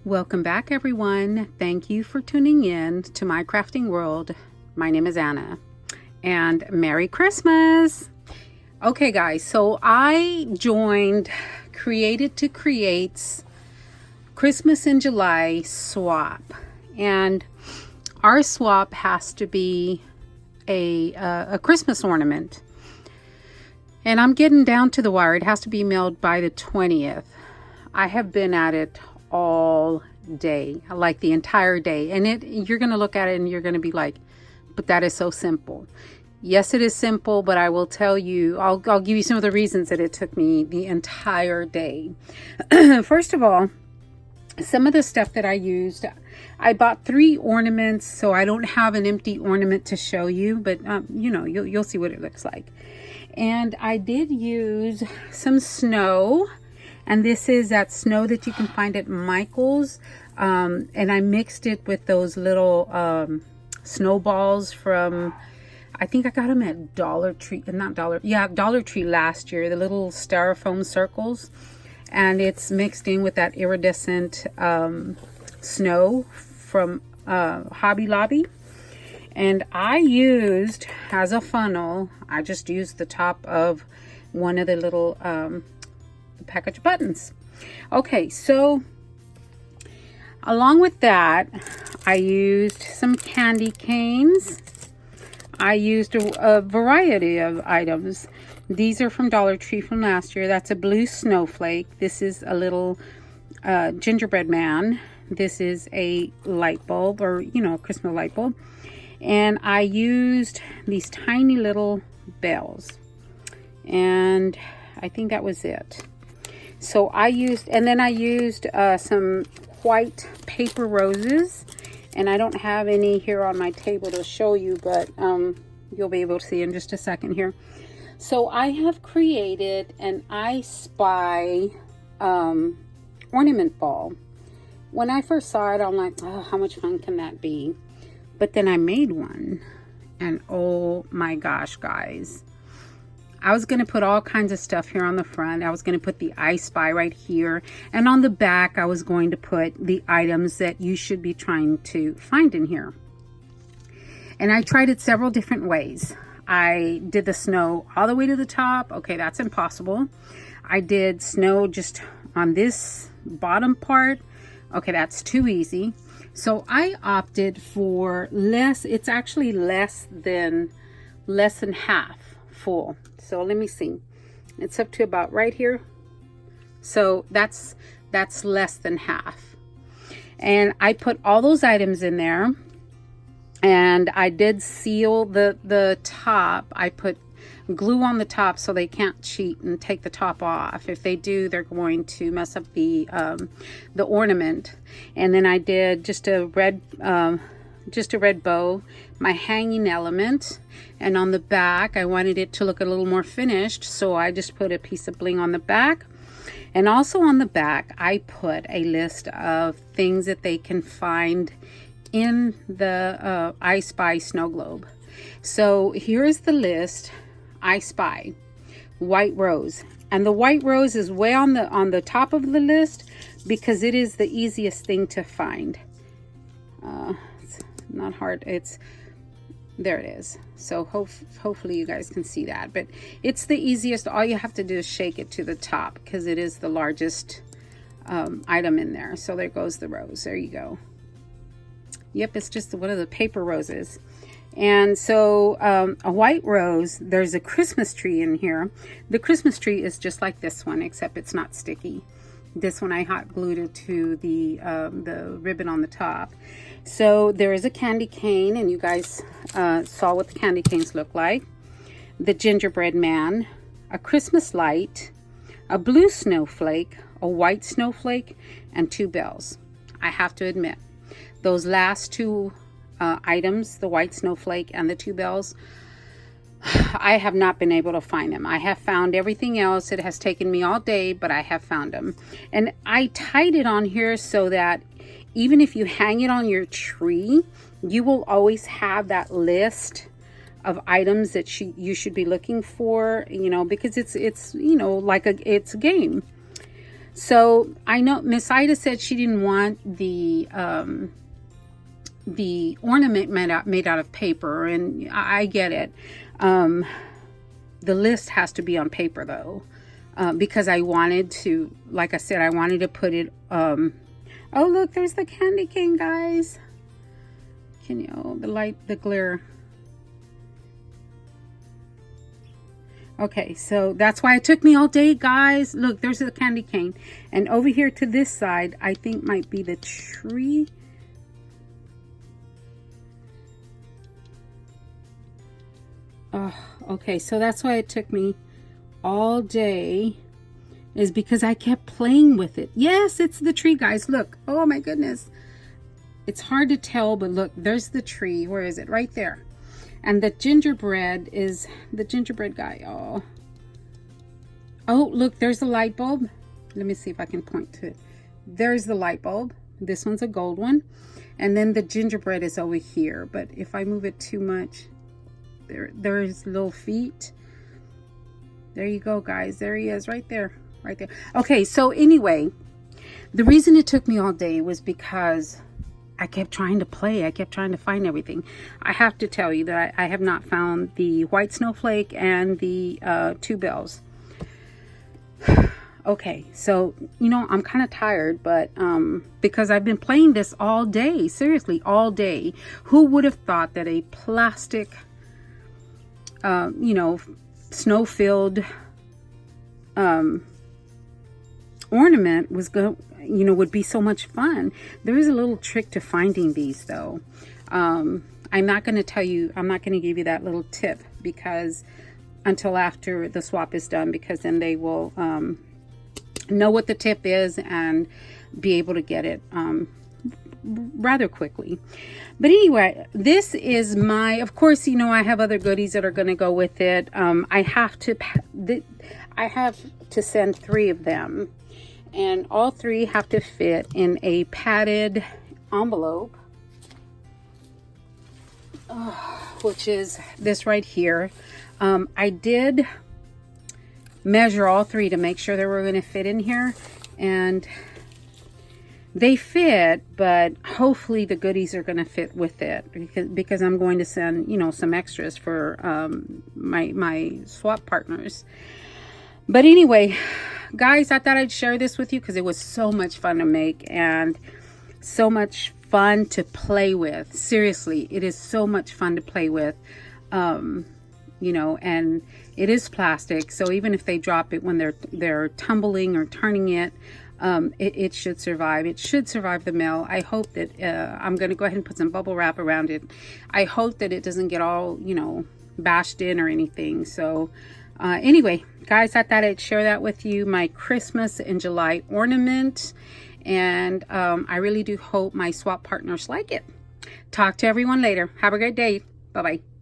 Welcome back, everyone. Thank you for tuning in to my crafting world. My name is Anna, and Merry Christmas. Okay, guys, so I joined Created to Create's Christmas in July swap, and our swap has to be a Christmas ornament, and I'm getting down to the wire. It has to be mailed by the 20th. I have been at it all day, like the entire day, and you're going to look at it and you're going to be like, but that is so simple. Yes, it is simple, but I will tell you, I'll give you some of the reasons that it took me the entire day. First of all, some of the stuff that I used, I bought 3 ornaments, so I don't have an empty ornament to show you, but you'll see what it looks like. And I did use some snow. And this is that snow that you can find at Michael's. And I mixed it with those little snowballs from, I think I got them at Dollar Tree, Dollar Tree last year, the little styrofoam circles. And it's mixed in with that iridescent snow from Hobby Lobby. And I used, as a funnel, I just used the top of one of the little package buttons. Okay, so along with that, I used some candy canes. I used a variety of items. These are from Dollar Tree from last year. That's a blue snowflake. This is a little gingerbread man. This is a light bulb, or a Christmas light bulb. And I used these tiny little bells, and I think that was it. So I used some white paper roses, and I don't have any here on my table to show you, but you'll be able to see in just a second here. So I have created an I Spy ornament ball. When I first saw it, I'm like, oh, how much fun can that be? But then I made one, and oh my gosh, guys. I was going to put all kinds of stuff here on the front. I was going to put the I Spy right here. And on the back, I was going to put the items that you should be trying to find in here. And I tried it several different ways. I did the snow all the way to the top. Okay, that's impossible. I did snow just on this bottom part. Okay, that's too easy. So I opted for less. It's actually less than half full. So let me see. It's up to about right here. So that's less than half. And I put all those items in there. And I did seal the top. I put glue on the top so they can't cheat and take the top off. If they do, they're going to mess up the ornament. And then I did just a red bow, my hanging element, and on the back I wanted it to look a little more finished, so I just put a piece of bling on the back. And also on the back I put a list of things that they can find in the I Spy snow globe. So here's the list. I Spy white rose, and the white rose is way on the top of the list because it is the easiest thing to find. It's not hard. There it is. So hopefully you guys can see that, but it's the easiest. All you have to do is shake it to the top because it is the largest item in there. So there goes the rose. There you go. Yep, it's just one of the paper roses. And so a white rose, there's a Christmas tree in here. The Christmas tree is just like this one, except it's not sticky. This one I hot glued it to the ribbon on the top. So there is a candy cane, and you guys saw what the candy canes look like. The gingerbread man, a Christmas light, a blue snowflake, a white snowflake, and 2 bells. I have to admit, those last 2 items, the white snowflake and the 2 bells, I have not been able to find them. I have found everything else. It has taken me all day, but I have found them. And I tied it on here so that even if you hang it on your tree, you will always have that list of items that you should be looking for, because it's like it's a game. So I know Miss Ida said she didn't want the ornament made out of paper, and I get it. The list has to be on paper though, because I wanted to, like I said, I wanted to put it. Oh look, there's the candy cane, guys. Can you, the light, the glare. Okay, so that's why it took me all day, guys. Look, there's the candy cane. And over here to this side, I think might be the tree. Oh, okay, so that's why it took me all day, is because I kept playing with it. Yes, it's the tree, guys. Look. Oh my goodness. It's hard to tell, but look, there's the tree. Where is it? Right there. And the gingerbread is the gingerbread guy. Oh, look, there's the light bulb. Let me see if I can point to it. There's the light bulb. This one's a gold one. And then the gingerbread is over here. But if I move it too much, there's little feet. There you go, guys. There he is, right there. Right there. Okay, so anyway, the reason it took me all day was because I kept trying to play. I kept trying to find everything. I have to tell you that I have not found the white snowflake and the 2 bells. Okay, so, you know, I'm kind of tired, but because I've been playing this all day. Seriously, all day. Who would have thought that a plastic, you know, snow-filled ornament was would be so much fun. There is a little trick to finding these though. I'm not going to tell you, I'm not going to give you that little tip because until after the swap is done, because then they will know what the tip is and be able to get it rather quickly. But anyway, this is my, of course, you know, I have other goodies that are going to go with it. I have to send 3 of them. And all 3 have to fit in a padded envelope, which is this right here. I did measure all 3 to make sure they were going to fit in here. And they fit, but hopefully the goodies are going to fit with it. Because I'm going to send, you know, some extras for my swap partners. But anyway, guys, I thought I'd share this with you because it was so much fun to make and so much fun to play with. Seriously, it is so much fun to play with. You know, and it is plastic, so even if they drop it when they're tumbling or turning it, it should survive. It should survive the mail. I hope that I'm going to go ahead and put some bubble wrap around it. I hope that it doesn't get all, you know, bashed in or anything. So anyway, guys, I thought I'd share that with you, my Christmas in July ornament. And I really do hope my swap partners like it. Talk to everyone later. Have a great day. Bye-bye.